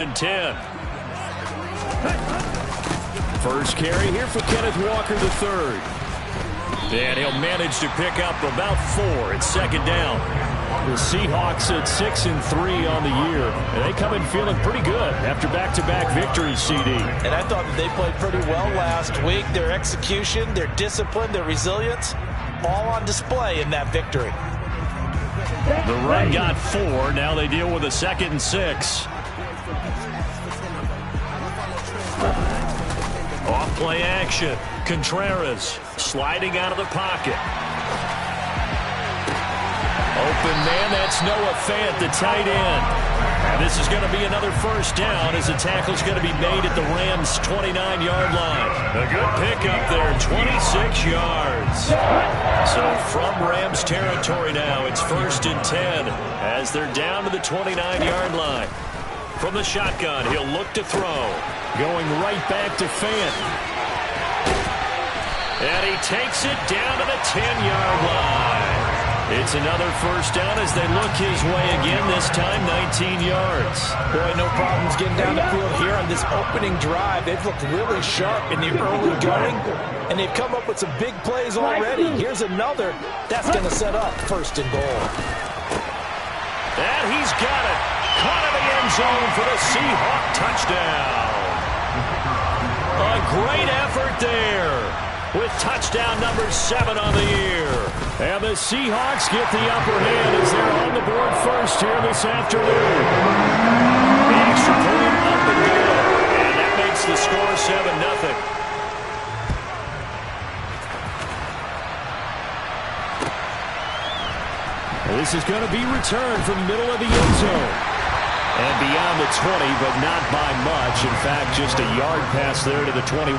and 10. First carry here for Kenneth Walker III. And he'll manage to pick up about 4. It's second down. The Seahawks at 6-3 on the year. And they come in feeling pretty good after back-to-back victories, CD. And I thought that they played pretty well last week. Their execution, their discipline, their resilience, all on display in that victory. The run got 4. Now they deal with a 2nd and 6. Off play action. Contreras sliding out of the pocket. Open man, that's Noah Fant, the tight end. And this is going to be another first down as the tackle's going to be made at the Rams' 29-yard line. A good pickup there, 26 yards. So from Rams territory now, it's 1st and 10 as they're down to the 29-yard line. From the shotgun, he'll look to throw. Going right back to Fant. And he takes it down to the 10-yard line. It's another first down as they look his way again, this time 19 yards. Boy, no problems getting down the field here on this opening drive. They've looked really sharp in the early going, and they've come up with some big plays already. Here's another. That's going to set up 1st and goal. And he's got it. Caught in the end zone for the Seahawk touchdown. A great effort there, with touchdown number 7 on the year. And the Seahawks get the upper hand as they're on the board first here this afternoon. The extra point up and good. And that makes the score 7-0. This is going to be returned from the middle of the end zone. And beyond the 20, but not by much. In fact, just a yard pass there to the 21.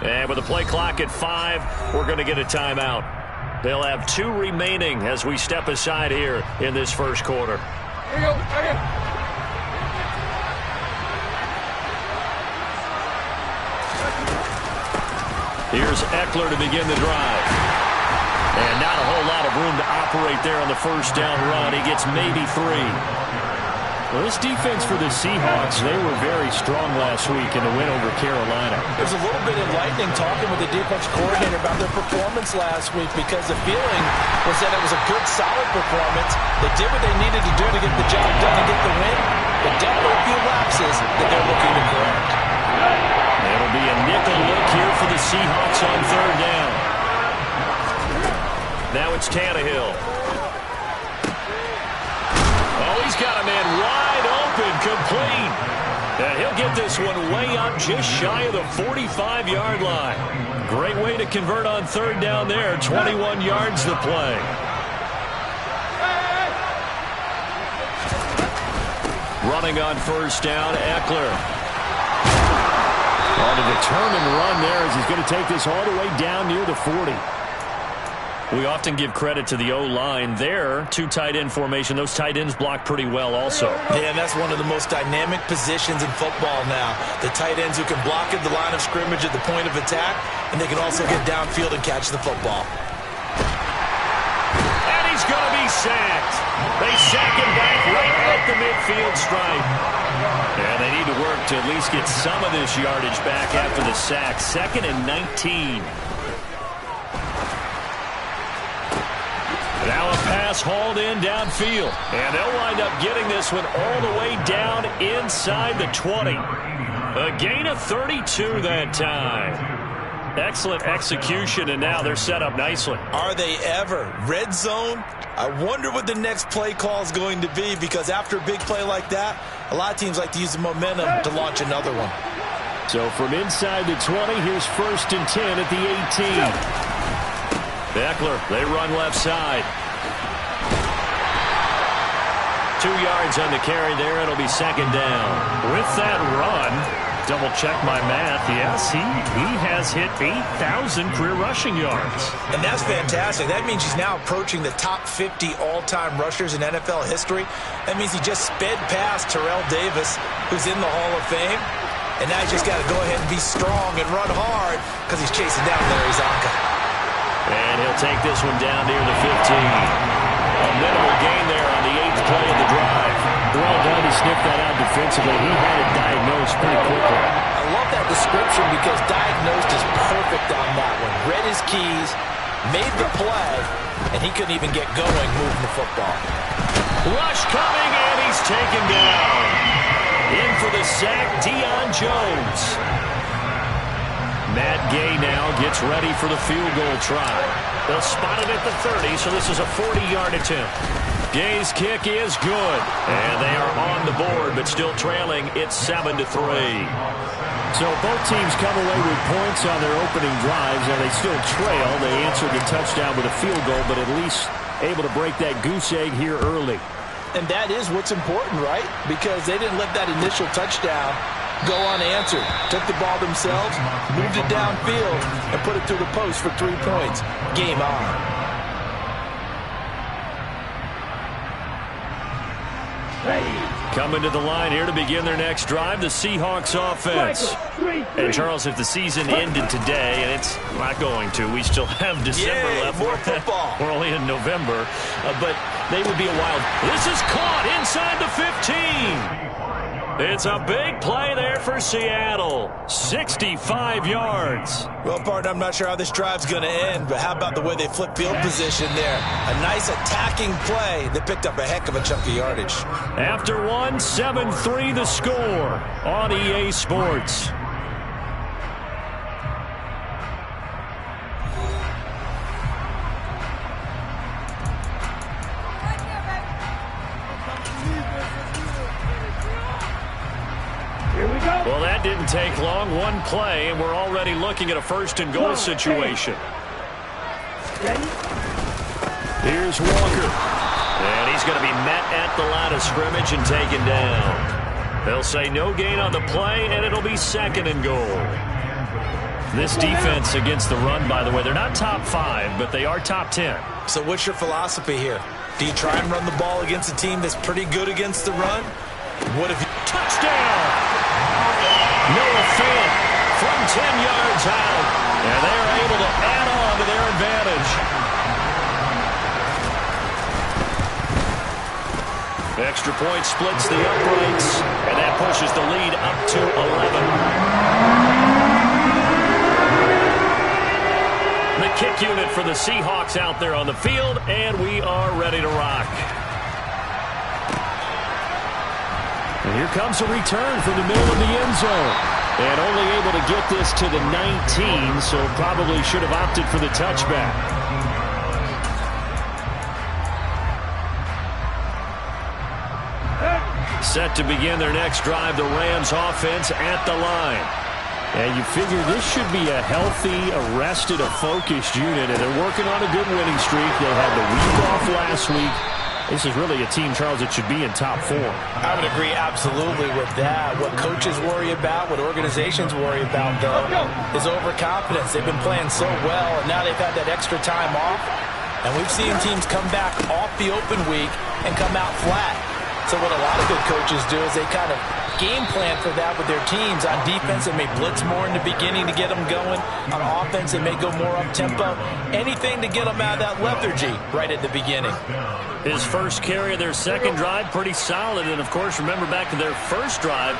And with the play clock at 5, we're going to get a timeout. They'll have 2 remaining as we step aside here in this first quarter. Here's Eckler to begin the drive. And not a whole lot of room to operate there on the first down run. He gets maybe 3. Well, this defense for the Seahawks, they were very strong last week in the win over Carolina. It was a little bit enlightening talking with the defense coordinator about their performance last week, because the feeling was that it was a good, solid performance. They did what they needed to do to get the job done and get the win, but definitely a few lapses that they're looking to correct. It'll be a nickel look here for the Seahawks on 3rd down. Now it's Tannehill. Oh, he's got a man wide open, complete. And he'll get this one way up just shy of the 45-yard line. Great way to convert on 3rd down there. 21 yards to play. Running on 1st down, Eckler. On a determined run there as he's going to take this all the way down near the 40. We often give credit to the O-line there. 2 tight end formation. Those tight ends block pretty well also. Yeah, and that's one of the most dynamic positions in football now. The tight ends who can block at the line of scrimmage at the point of attack, and they can also get downfield and catch the football. And he's going to be sacked. They sack him back right at the midfield stripe. And they need to work to at least get some of this yardage back after the sack. 2nd and 19. Now a pass hauled in downfield. And they'll wind up getting this one all the way down inside the 20. A gain of 32 that time. Excellent execution, and now they're set up nicely. Are they ever? Red zone? I wonder what the next play call is going to be, because after a big play like that, a lot of teams like to use the momentum to launch another one. So from inside the 20, here's 1st and 10 at the 18. Eckler, they run left side. 2 yards on the carry there. It'll be second down. With that run, double-check my math. Yes, he has hit 8,000 career rushing yards. And that's fantastic. That means he's now approaching the top 50 all-time rushers in NFL history. That means he just sped past Terrell Davis, who's in the Hall of Fame. And now he's just got to go ahead and be strong and run hard because he's chasing down Larry Zonka. And he'll take this one down near the 15. A minimal gain there on the 8th play of the drive. Well done. He sniffed that out defensively. He had it diagnosed pretty quickly. I love that description because diagnosed is perfect on that one. Read his keys, made the play, and he couldn't even get going moving the football. Rush coming, and he's taken down. In for the sack, Deion Jones. Matt Gay now gets ready for the field goal try. They'll spot it at the 30, so this is a 40-yard attempt. Gay's kick is good, and they are on the board, but still trailing. It's 7-3. So both teams come away with points on their opening drives, and they still trail. They answered the touchdown with a field goal, but at least able to break that goose egg here early. And that is what's important, right? Because they didn't let that initial touchdown go unanswered. Took the ball themselves, moved it downfield, and put it through the post for 3 points. Game on. Coming to the line here to begin their next drive, the Seahawks offense. And Charles, if the season ended today, and it's not going to, we still have December left. More football. We're only in November, but they would be a wild. This is caught inside the 15. It's a big play there for Seattle. 65 yards. Well, partner, I'm not sure how this drive's going to end, but how about the way they flip field position there? A nice attacking play that picked up a heck of a chunk of yardage. After one, 7-3 the score on EA Sports. Well, that didn't take long. One play, and we're already looking at a first-and-goal situation. Here's Walker. And he's going to be met at the line of scrimmage and taken down. They'll say no gain on the play, and it'll be second and goal. This defense against the run, by the way, they're not top 5, but they are top 10. So what's your philosophy here? Do you try and run the ball against a team that's pretty good against the run? What if you... Touchdown! Noah Fant from 10 yards out, and they're able to add on to their advantage. Extra point splits the uprights, and that pushes the lead up to 11. The kick unit for the Seahawks out there on the field, and we are ready to rock. And here comes a return from the middle of the end zone. And only able to get this to the 19, so probably should have opted for the touchback. Set to begin their next drive, the Rams offense at the line. And you figure this should be a healthy, arrested, a focused unit, and they're working on a good winning streak. They had the week off last week. This is really a team, Charles, that should be in top 4. I would agree absolutely with that. What coaches worry about, what organizations worry about, though, is overconfidence. They've been playing so well, and now they've had that extra time off. And we've seen teams come back off the open week and come out flat. So what a lot of good coaches do is they kind of game plan for that with their teams. On defense, they may blitz more in the beginning to get them going. On offense, they may go more up-tempo. Anything to get them out of that lethargy right at the beginning. His first carry of their second drive, pretty solid. And, of course, remember back to their first drive,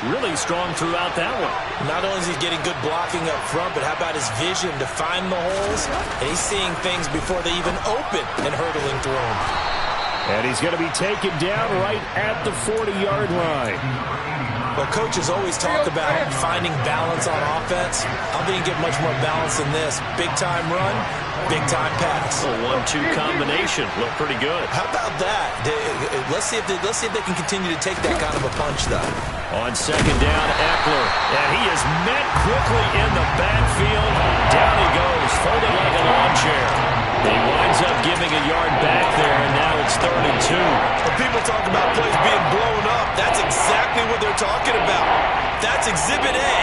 really strong throughout that one. Not only is he getting good blocking up front, but how about his vision to find the holes? And he's seeing things before they even open and hurdling through them. And he's going to be taken down right at the 40-yard line. Well, coaches always talk about finding balance on offense. How do you get much more balance than this? Big-time run, big-time pass. A 1-2 combination. Look pretty good. How about that? Let's see if they can continue to take that kind of a punch, though. On second down, Eckler. And he is met quickly in the backfield. Down he goes, folded like a lawn chair. He winds up giving a yard back there, and now it's 3rd and 2. When people talk about plays being blown up, that's exactly what they're talking about. That's Exhibit A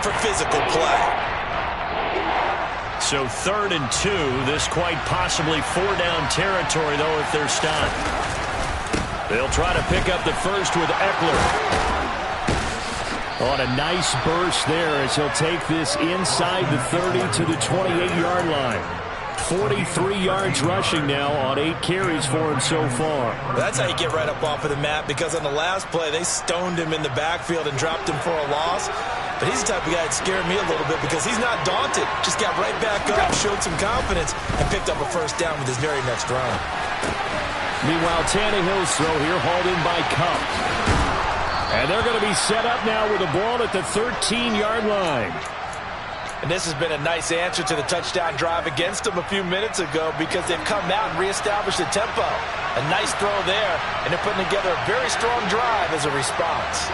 for physical play. So 3rd and 2. This quite possibly 4-down territory, though, if they're stopped. They'll try to pick up the first with Eckler. On a nice burst there as he'll take this inside the 30 to the 28-yard line. 43 yards rushing now on 8 carries for him so far. That's how you get right up off of the mat, because on the last play, they stoned him in the backfield and dropped him for a loss. But he's the type of guy that scared me a little bit because he's not daunted. Just got right back up, showed some confidence, and picked up a first down with his very next run. Meanwhile, Tannehill's throw here hauled in by Kupp. And they're going to be set up now with the ball at the 13-yard line. And this has been a nice answer to the touchdown drive against them a few minutes ago, because they've come out and reestablished the tempo. A nice throw there, and they're putting together a very strong drive as a response.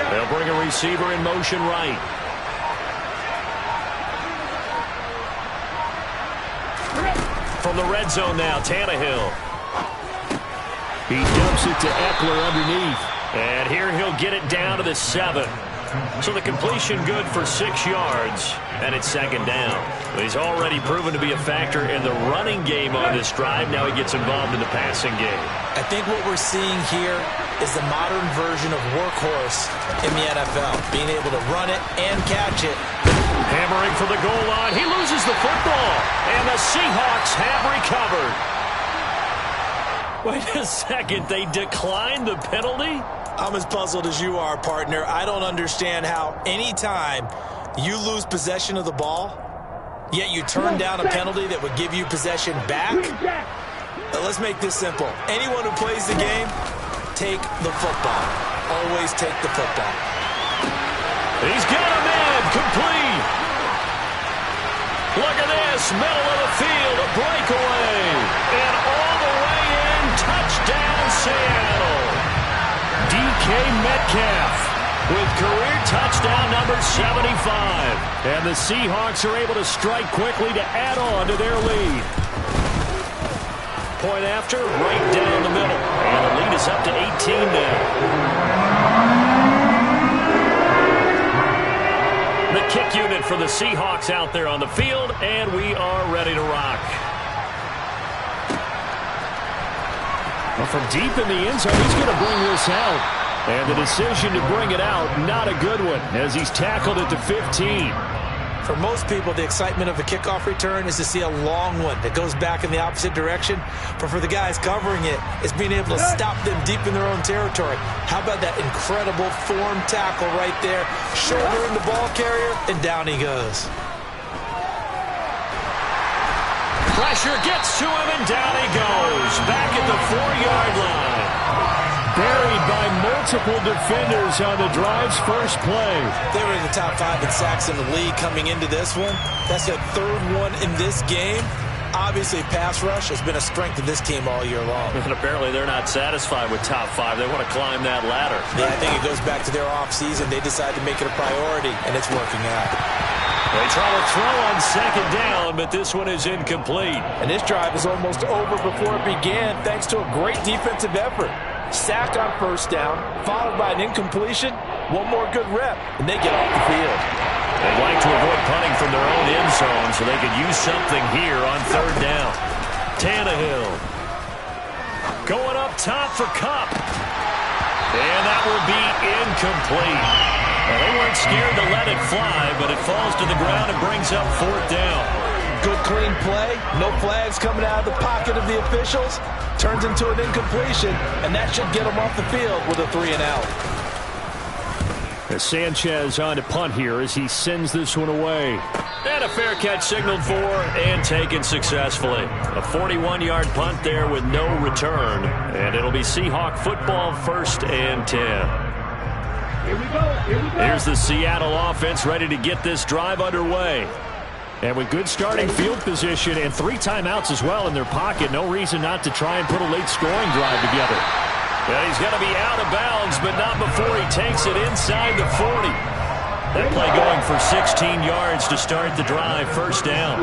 They'll bring a receiver in motion right. From the red zone now, Tannehill. He dumps it to Eckler underneath. And here he'll get it down to the 7. So the completion good for 6 yards, and it's 2nd down. But he's already proven to be a factor in the running game on this drive. Now he gets involved in the passing game. I think what we're seeing here is the modern version of workhorse in the NFL, being able to run it and catch it. Hammering for the goal line. He loses the football, and the Seahawks have recovered. Wait a second, they declined the penalty? I'm as puzzled as you are, partner. I don't understand how any time you lose possession of the ball, yet you turn down a penalty that would give you possession back. Let's make this simple. Anyone who plays the game, take the football. Always take the football. He's got him in, complete. Look at this, middle of the field, a breakaway. And all the way in, touchdown Seattle. DK Metcalf with career touchdown number 75. And the Seahawks are able to strike quickly to add on to their lead. Point after, right down the middle. And the lead is up to 18 now. The kick unit for the Seahawks out there on the field, and we are ready to rock. Well, from deep in the end zone, he's going to bring this out. And the decision to bring it out, not a good one, as he's tackled at the 15. For most people, the excitement of a kickoff return is to see a long one that goes back in the opposite direction. But for the guys covering it, it's being able to stop them deep in their own territory. How about that incredible form tackle right there? Shouldering the ball carrier, and down he goes. Pressure gets to him, and down he goes. Back at the 4-yard line. Buried by multiple defenders on the drive's first play. They were in the top 5 in sacks in the league coming into this one. That's their 3rd one in this game. Obviously, pass rush has been a strength of this team all year long. And apparently they're not satisfied with top 5. They want to climb that ladder. Yeah, I think it goes back to their offseason. They decided to make it a priority, and it's working out. They try to throw on 2nd down, but this one is incomplete. And this drive is almost over before it began, thanks to a great defensive effort. Sack on 1st down, followed by an incompletion. One more good rep, and they get off the field. They'd like to avoid punting from their own end zone so they could use something here on 3rd down. Tannehill going up top for Kupp. And that will be incomplete. Well, they weren't scared to let it fly, but it falls to the ground and brings up 4th down. Good clean play. No flags coming out of the pocket of the officials. Turns into an incompletion, and that should get them off the field with a 3-and-out. As Sanchez on to punt here as he sends this one away. And a fair catch signaled for and taken successfully. A 41-yard punt there with no return. And it'll be Seahawk football 1st and 10. Here we go. Here's the Seattle offense ready to get this drive underway. And with good starting field position and 3 timeouts as well in their pocket, no reason not to try and put a late scoring drive together. Yeah, he's going to be out of bounds, but not before he takes it inside the 40. That play going for 16 yards to start the drive. First down.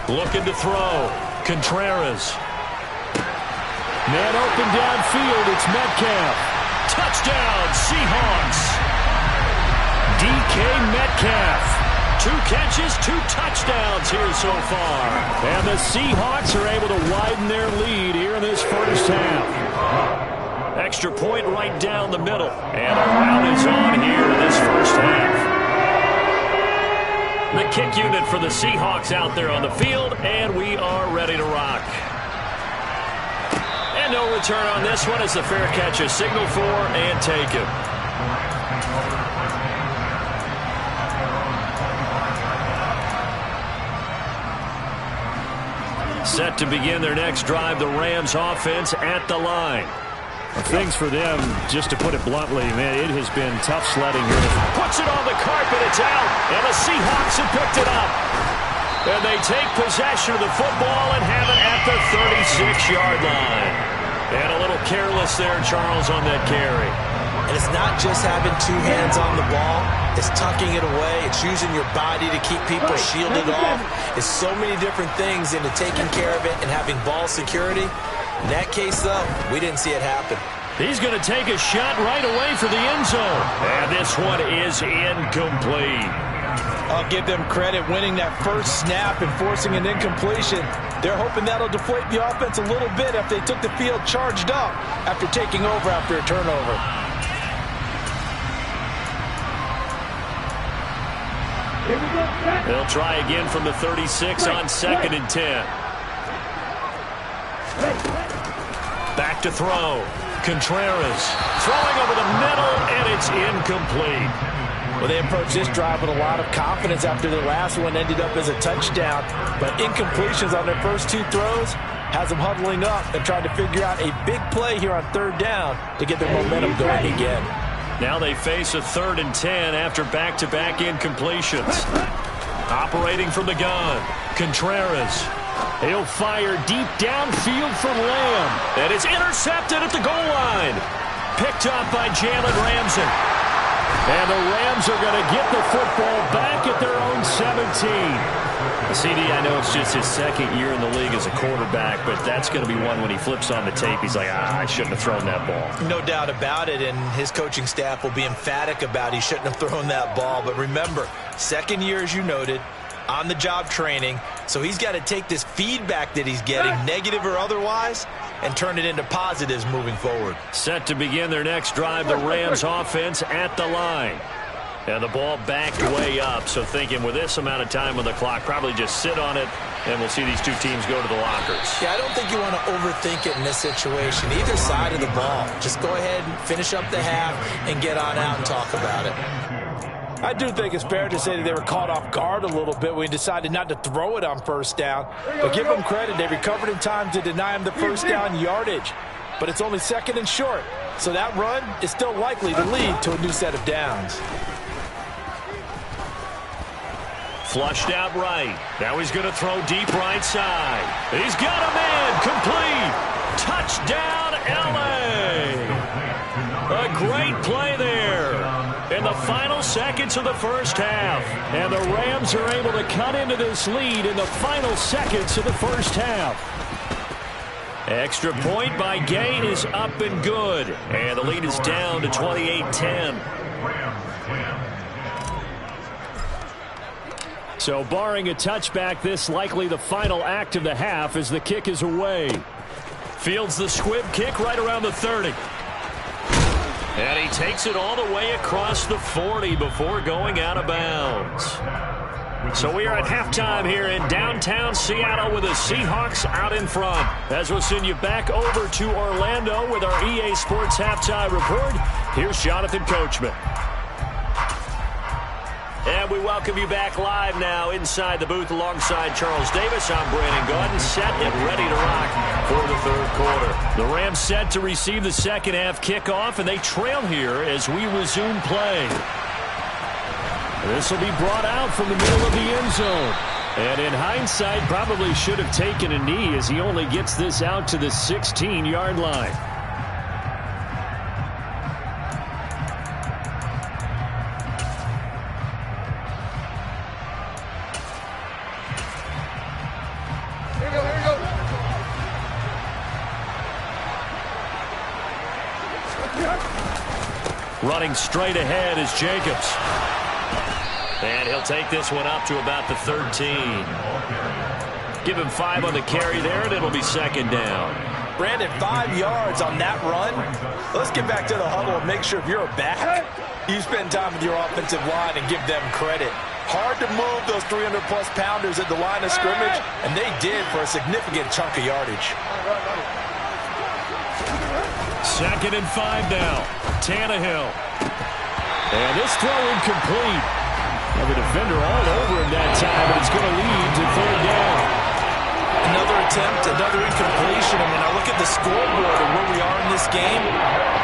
Looking to throw. Contreras. Man open downfield. It's Metcalf. Touchdown, Seahawks. DK Metcalf. 2 catches, 2 touchdowns here so far. And the Seahawks are able to widen their lead here in this first half. Extra point right down the middle. And a rout is on here in this first half. The kick unit for the Seahawks out there on the field, and we are ready to rock. And no return on this one as the fair catch is signaled for and taken. Set to begin their next drive, the Rams offense at the line. Things for them, just to put it bluntly, man, it has been tough sledding here. Puts it on the carpet, it's out, and the Seahawks have picked it up. And they take possession of the football and have it at the 36-yard line. And a little careless there, Charles, on that carry. And it's not just having 2 hands on the ball. It's tucking it away. It's using your body to keep people shielded off. It's so many different things into taking care of it and having ball security. In that case, though, we didn't see it happen. He's going to take a shot right away for the end zone. And this one is incomplete. I'll give them credit winning that first snap and forcing an incompletion. They're hoping that'll deflate the offense a little bit if they took the field charged up after taking over after a turnover. They'll try again from the 36 on 2nd and 10. Back to throw. Contreras throwing over the middle, and it's incomplete. Well, they approached this drive with a lot of confidence after their last one ended up as a touchdown. But incompletions on their first 2 throws has them huddling up and trying to figure out a big play here on 3rd down to get their momentum going again. Now they face a 3rd and 10 after back-to-back incompletions. Operating from the gun, Contreras. He'll fire deep downfield for Lamb. And it's intercepted at the goal line. Picked up by Jalen Ramsey. And the Rams are going to get the football back at their own 17. CD, I know it's just his 2nd year in the league as a quarterback, but that's going to be one when he flips on the tape, he's like, I shouldn't have thrown that ball. No doubt about it, and his coaching staff will be emphatic about he shouldn't have thrown that ball. But remember, 2nd year, as you noted, on-the-job training, so he's got to take this feedback that he's getting, negative or otherwise, and turn it into positives moving forward. Set to begin their next drive, the Rams offense at the line. And the ball backed way up, so thinking with this amount of time on the clock, probably just sit on it, and we'll see these 2 teams go to the lockers. Yeah, I don't think you want to overthink it in this situation. Either side of the ball. Just go ahead and finish up the half and get on out and talk about it. I do think it's fair to say that they were caught off guard a little bit when he decided not to throw it on 1st down. But give them credit. They recovered in time to deny him the 1st down yardage. But it's only 2nd and short. So that run is still likely to lead to a new set of downs. Flushed out right. Now he's going to throw deep right side. He's got a man. Complete. Touchdown, L.A. A great play there in the final seconds of the first half. And the Rams are able to cut into this lead in the final seconds of the first half. Extra point by Gain is up and good. And the lead is down to 28-10. So barring a touchback, this likely the final act of the half as the kick is away. Fields the squib kick right around the 30. And he takes it all the way across the 40 before going out of bounds. So we are at halftime here in downtown Seattle with the Seahawks out in front. As we'll send you back over to Orlando with our EA Sports Halftime Report, here's Jonathan Coachman. And we welcome you back live now inside the booth alongside Charles Davis. I'm Brandon Gaudin, set and ready to rock for the 3rd quarter. The Rams set to receive the 2nd half kickoff, and they trail here as we resume play. This will be brought out from the middle of the end zone. And in hindsight, probably should have taken a knee as he only gets this out to the 16-yard line. Running straight ahead is Jacobs. And he'll take this one up to about the 13. Give him 5 on the carry there, and it'll be second down. Brandon, 5 yards on that run. Let's get back to the huddle and make sure if you're a back, you spend time with your offensive line and give them credit. Hard to move those 300-plus pounders at the line of scrimmage, and they did for a significant chunk of yardage. Second and 5 now. Tannehill. And this throw incomplete. Now the defender all over him that time, but it's going to lead to third down. Another attempt, another incompletion. And when I look at the scoreboard and where we are in this game,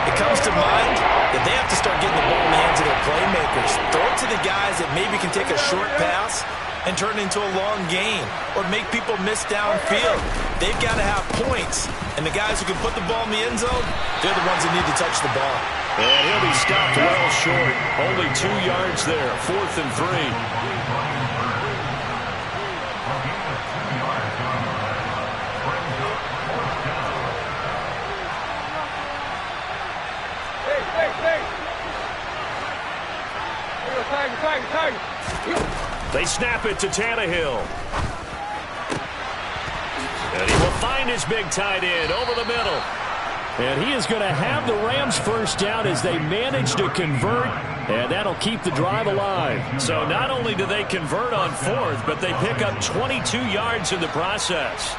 it comes to mind that they have to start getting the ball in the hands of their playmakers. Throw it to the guys that maybe can take a short pass and turn it into a long gain or make people miss downfield. They've got to have points. And the guys who can put the ball in the end zone, they're the ones that need to touch the ball. And he'll be stopped well short. Only 2 yards there. 4th and 3. They snap it to Tannehill. And he will find his big tight end over the middle. And he is going to have the Rams first down as they manage to convert, and that'll keep the drive alive. So not only do they convert on 4th, but they pick up 22 yards in the process.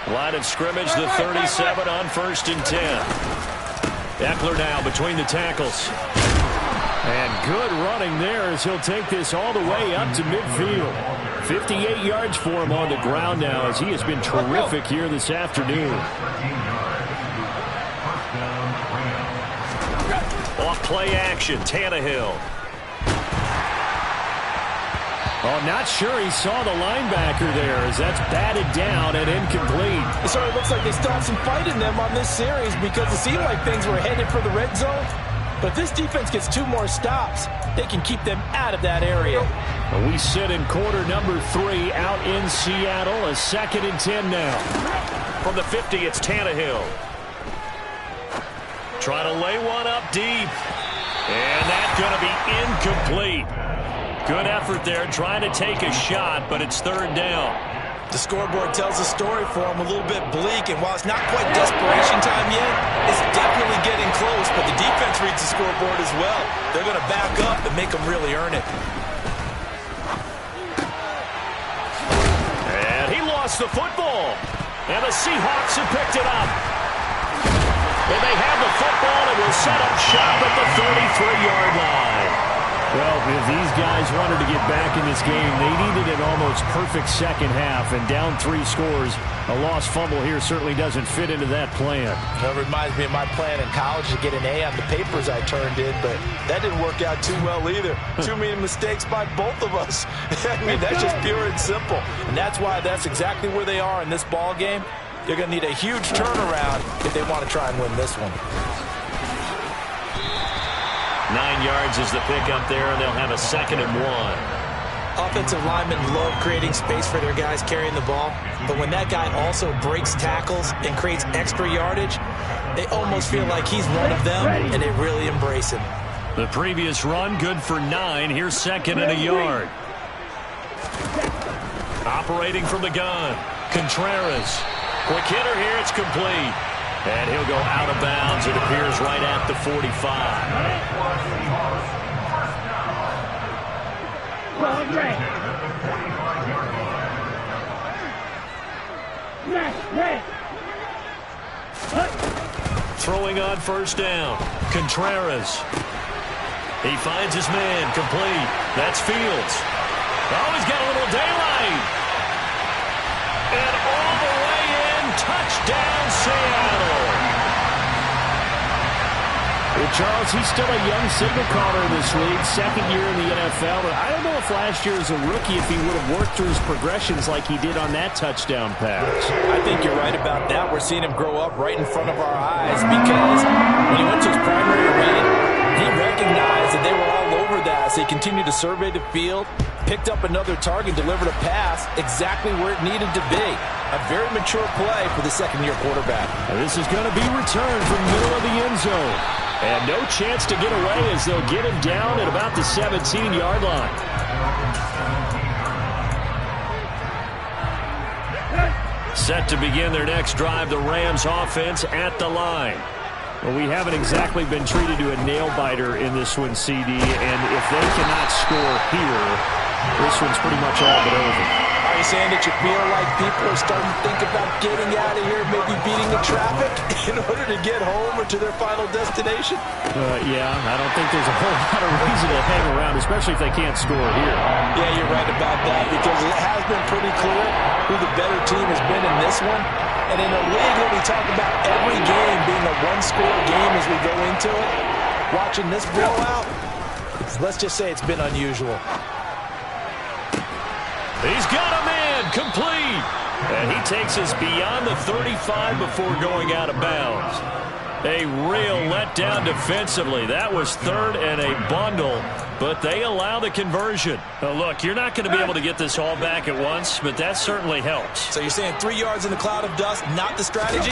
Line of scrimmage, the 37 on 1st and 10. Eckler now between the tackles. And good running there as he'll take this all the way up to midfield. 58 yards for him on the ground now as he has been terrific here this afternoon. Off play action, Tannehill. Oh, not sure he saw the linebacker there as that's batted down and incomplete. It sort of looks like they still have some fight in them on this series because it seemed like things were headed for the red zone. But if this defense gets 2 more stops, they can keep them out of that area. We sit in quarter number 3 out in Seattle. A 2nd and 10 now. From the 50, it's Tannehill. Trying to lay one up deep. And that's going to be incomplete. Good effort there, trying to take a shot, but it's 3rd down. The scoreboard tells a story for him, a little bit bleak, and while it's not quite desperation time yet, it's definitely getting close, but the defense reads the scoreboard as well. They're going to back up and make them really earn it. And he lost the football, and the Seahawks have picked it up. And they have the football and will set up shop at the 33-yard line. Well, if these guys wanted to get back in this game, they needed an almost perfect second half, and down 3 scores. A lost fumble here certainly doesn't fit into that plan. That reminds me of my plan in college to get an A on the papers I turned in, but that didn't work out too well either. Too many mistakes by both of us. I mean, that's just pure and simple. And that's why that's exactly where they are in this ball game. They're going to need a huge turnaround if they want to try and win this one. 9 yards is the pickup there, and they'll have a 2nd and 1. Offensive linemen love creating space for their guys carrying the ball, but when that guy also breaks tackles and creates extra yardage, they almost feel like he's one of them, and they really embrace him. The previous run, good for 9. Here's 2nd and a yard. Operating from the gun, Contreras. Quick hitter here, it's complete. And he'll go out of bounds, it appears, right at the 45. Throwing on 1st down, Contreras. He finds his man, complete. That's Fields. Oh, he's got a little daylight. And all the way in, touchdown Seattle. Well, Charles, he's still a young signal caller in this league, 2nd year in the NFL. But I don't know if last year as a rookie, if he would have worked through his progressions like he did on that touchdown pass. I think you're right about that. We're seeing him grow up right in front of our eyes because when he went to his primary read, he recognized that they were all over that, pass. He continued to survey the field, picked up another target, delivered a pass exactly where it needed to be. A very mature play for the second-year quarterback. And this is going to be returned from the middle of the end zone. And no chance to get away as they'll get him down at about the 17-yard line. Set to begin their next drive, the Rams offense at the line. Well, we haven't exactly been treated to a nail-biter in this one, CD, and if they cannot score here, this one's pretty much all but over. Are you saying that you feel like people are starting to think about getting out of here, maybe beating the traffic in order to get home or to their final destination? Yeah, I don't think there's a whole lot of reason to hang around, especially if they can't score here. Yeah, you're right about that, because it has been pretty clear who the better team has been in this one. And in a league where we talk about every game being a one-score game as we go into it, watching this blowout, let's just say it's been unusual. He's got a man complete. And he takes us beyond the 35 before going out of bounds. A real letdown defensively. That was third and a bundle, but they allow the conversion. Now look, you're not going to be able to get this all back at once, but that certainly helps. So you're saying 3 yards in the cloud of dust, not the strategy?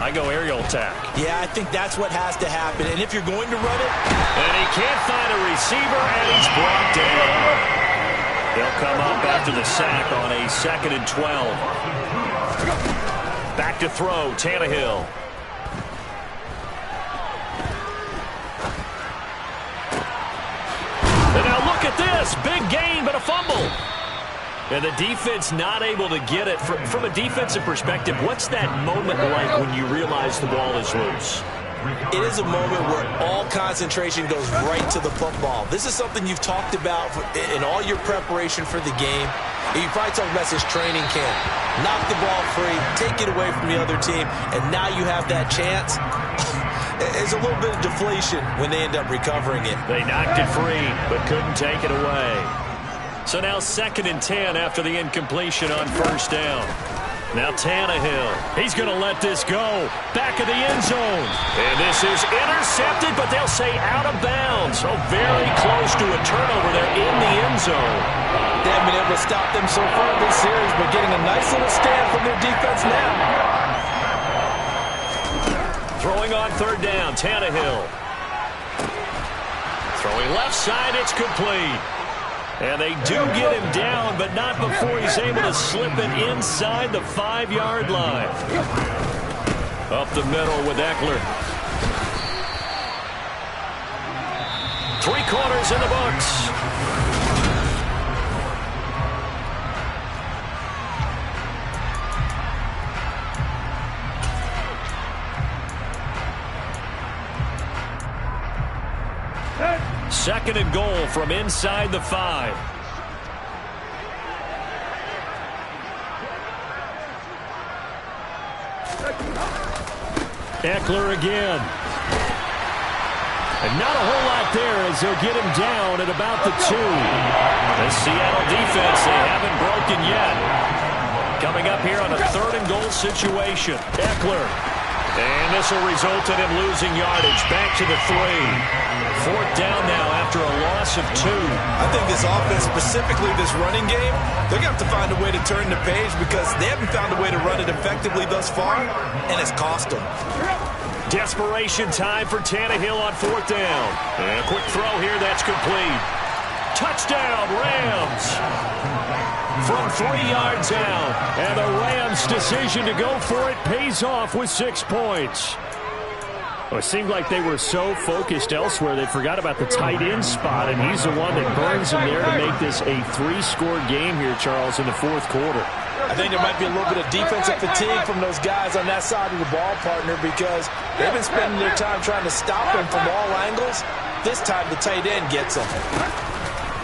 I go aerial attack. Yeah, I think that's what has to happen. And if you're going to run it... And he can't find a receiver, and he's brought down. They'll come up after the sack on a 2nd and 12. Back to throw, Tannehill. And now look at this. Big gain, but a fumble. And the defense not able to get it. From a defensive perspective, what's that moment like when you realize the ball is loose? It is a moment where all concentration goes right to the football. This is something you've talked about in all your preparation for the game. You probably talked about this training camp. Knock the ball free, take it away from the other team, and now you have that chance. There's a little bit of deflation when they end up recovering it. They knocked it free, but couldn't take it away. So now 2nd and 10 after the incompletion on 1st down. Now Tannehill, he's going to let this go. Back of the end zone. And this is intercepted, but they'll say out of bounds. So very close to a turnover there in the end zone. They haven't been able to stop them so far this series, but getting a nice little stand from their defense now. Throwing on 3rd down, Tannehill. Throwing left side, it's complete. And they do get him down, but not before he's able to slip it inside the 5-yard line. Up the middle with Eckler. 3 quarters in the books. Second and goal from inside the 5. Eckler again. And not a whole lot there as they'll get him down at about the 2. The Seattle defense, they haven't broken yet. Coming up here on a 3rd and goal situation. Eckler. And this will result in him losing yardage. Back to the 3. 4th down now after a loss of 2. I think this offense, specifically this running game, they're going to have to find a way to turn the page because they haven't found a way to run it effectively thus far, and it's cost them. Desperation time for Tannehill on 4th down. And a quick throw here, that's complete. Touchdown, Rams. From 3 yards out. And the Rams' decision to go for it pays off with 6 points. Well, it seemed like they were so focused elsewhere they forgot about the tight end spot, and he's the one that burns him there to make this a 3-score game here, Charles, in the 4th quarter. I think there might be a little bit of defensive fatigue from those guys on that side of the ball, partner, because they've been spending their time trying to stop him from all angles. This time the tight end gets him.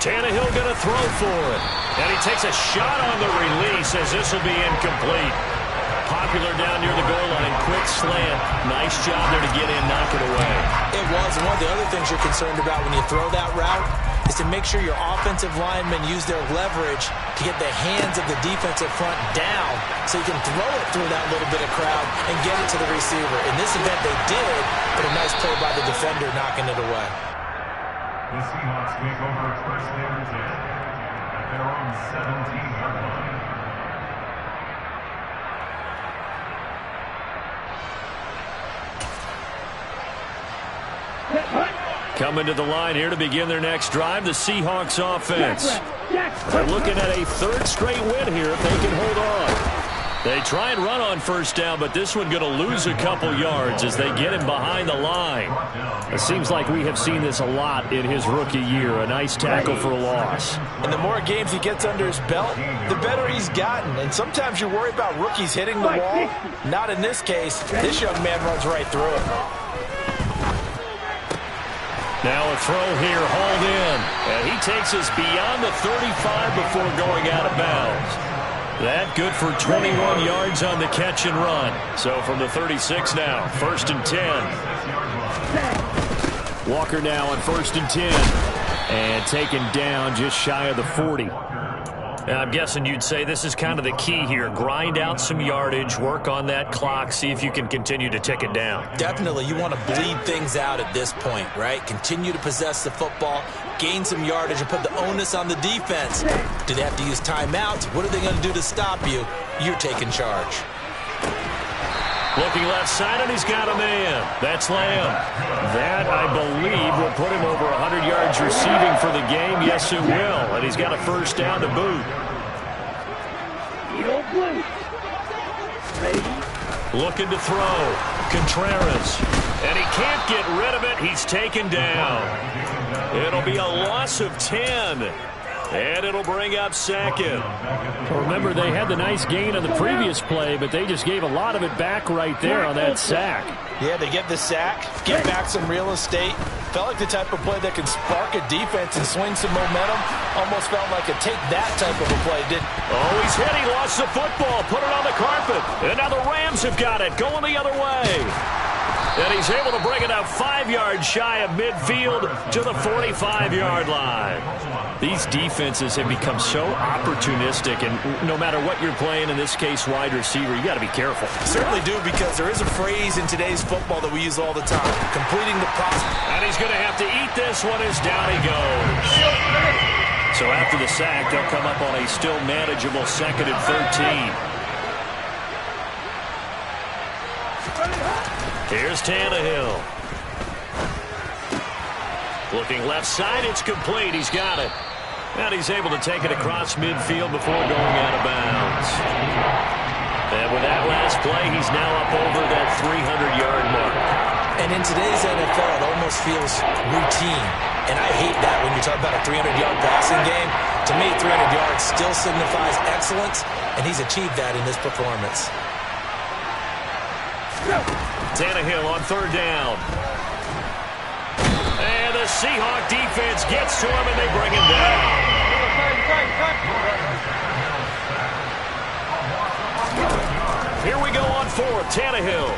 Tannehill going to throw for it. And he takes a shot on the release as this will be incomplete. Popular down near the goal line. Quick slant. Nice job there to get in, knock it away. It was. And one of the other things you're concerned about when you throw that route is to make sure your offensive linemen use their leverage to get the hands of the defensive front down so you can throw it through that little bit of crowd and get it to the receiver. In this event, they did, but a nice play by the defender knocking it away. The Seahawks take over first and 10 at their own 17-yard line. Coming to the line here to begin their next drive, the Seahawks offense. They're looking at a third straight win here if they can hold on. They try and run on first down, but this one going to lose a couple yards as they get him behind the line. It seems like we have seen this a lot in his rookie year. A nice tackle for a loss. And the more games he gets under his belt, the better he's gotten. And sometimes you worry about rookies hitting the wall. Not in this case. This young man runs right through it. Now a throw here, hauled in. And he takes us beyond the 35 before going out of bounds. That good for 21 yards on the catch and run. So from the 36 now, first and 10. Walker now on first and 10. And taken down just shy of the 40. I'm guessing you'd say this is kind of the key here. Grind out some yardage, work on that clock, see if you can continue to tick it down. Definitely. You want to bleed things out at this point, right? Continue to possess the football, gain some yardage, and put the onus on the defense. Do they have to use timeouts? What are they going to do to stop you? You're taking charge. Looking left side, and he's got a man. That's Lamb. That, I believe, will put him over 100 yards receiving for the game. Yes, it will. And he's got a first down to boot. Looking to throw. Contreras. And he can't get rid of it. He's taken down. It'll be a loss of 10. And it'll bring up second. Remember, they had the nice gain on the previous play, but they just gave a lot of it back right there on that sack. Yeah, they get the sack, get back some real estate. Felt like the type of play that can spark a defense and swing some momentum. Almost felt like a take that type of a play, didn't it? Oh, he's hit. He lost the football. Put it on the carpet. And now the Rams have got it. Going the other way. And he's able to bring it up 5 yards shy of midfield to the 45-yard line. These defenses have become so opportunistic, and no matter what you're playing, in this case wide receiver, you got to be careful. Certainly do, because there is a phrase in today's football that we use all the time, completing the process. And he's going to have to eat this one as down he goes. So after the sack, they'll come up on a still manageable 2nd and 13. Here's Tannehill. Looking left side, it's complete. He's got it. And he's able to take it across midfield before going out of bounds. And with that last play, he's now up over that 300-yard mark. And in today's NFL, it almost feels routine. And I hate that when you talk about a 300-yard passing game. To me, 300 yards still signifies excellence, and he's achieved that in this performance. Tannehill on third down. And the Seahawk defense gets to him, and they bring him down. Here we go on fourth. Tannehill.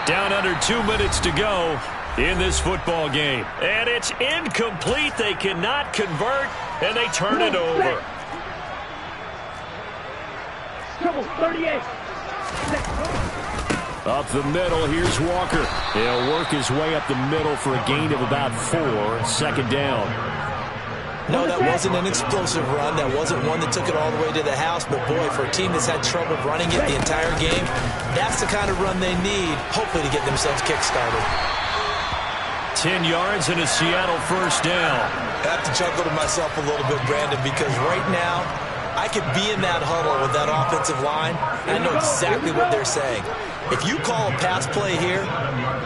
Down under 2 minutes to go in this football game. And it's incomplete. They cannot convert, and they turn it over. 38. Up the middle, here's Walker. He'll work his way up the middle for a gain of about 4. 2nd down. No, that wasn't an explosive run. That wasn't one that took it all the way to the house. But, boy, for a team that's had trouble running it the entire game, that's the kind of run they need, hopefully, to get themselves kick-started. 10 yards and a Seattle first down. I have to chuckle to myself a little bit, Brandon, because right now, I could be in that huddle with that offensive line, and I know exactly what they're saying. If you call a pass play here,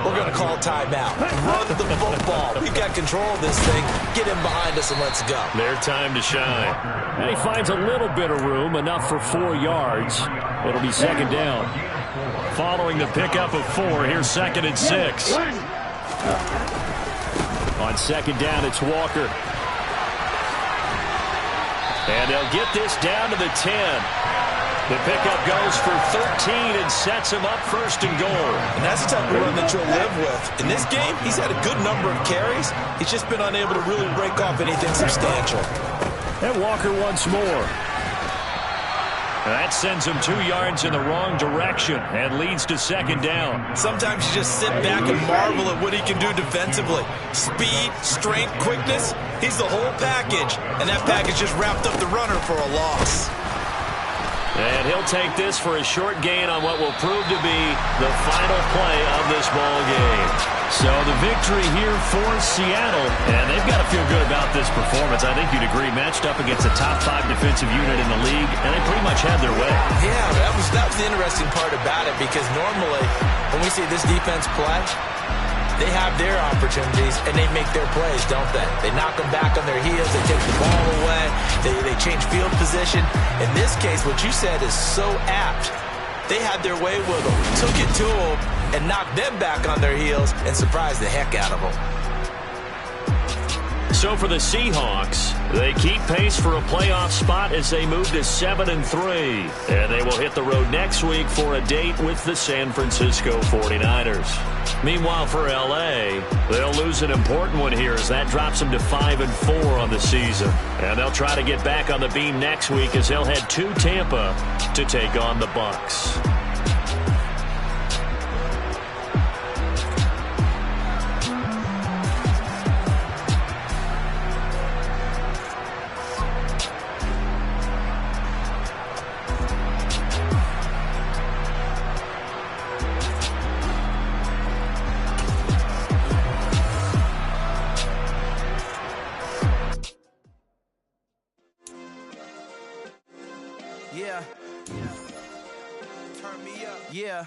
we're going to call a timeout. Run the football. We've got control of this thing. Get him behind us and let's go. Their time to shine. And he finds a little bit of room, enough for 4 yards. It'll be 2nd down. Following the pickup of 4, here's 2nd and 6. On 2nd down, it's Walker. And they'll get this down to the 10. The pickup goes for 13 and sets him up 1st and goal. And that's the type of run that you'll live with. In this game, he's had a good number of carries. He's just been unable to really break off anything substantial. And Walker once more. That sends him 2 yards in the wrong direction and leads to second down. Sometimes you just sit back and marvel at what he can do defensively. Speed, strength, quickness, he's the whole package. And that package just wrapped up the runner for a loss. And he'll take this for a short gain on what will prove to be the final play of this ball game. So the victory here for Seattle, and they've got to feel good about this performance. I think you'd agree, matched up against a top 5 defensive unit in the league, and they pretty much had their way. Yeah, that was the interesting part about it, because normally when we see this defense play, they have their opportunities, and they make their plays, don't they? They knock them back on their heels. They take the ball away. They change field position. In this case, what you said is so apt. They had their way with them, took it to them, and knocked them back on their heels and surprised the heck out of them. So for the Seahawks, they keep pace for a playoff spot as they move to 7-3. And they will hit the road next week for a date with the San Francisco 49ers. Meanwhile, for L.A., they'll lose an important one here as that drops them to 5-4 on the season. And they'll try to get back on the beam next week as they'll head to Tampa to take on the Bucs. Yeah. Turn me up. Yeah.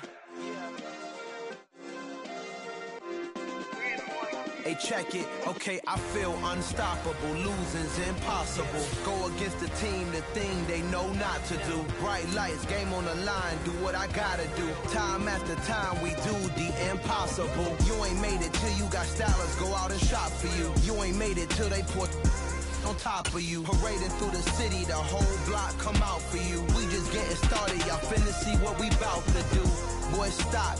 Hey, check it. Okay, I feel unstoppable. Losing's impossible. Go against the team, the thing they know not to do. Bright lights, game on the line. Do what I gotta do. Time after time, we do the impossible. You ain't made it till you got stylers go out and shop for you. You ain't made it till they put on top of you. Parading through the city, the whole block come out for you. We just getting started, y'all finna see what we bout to do. Boy, stop.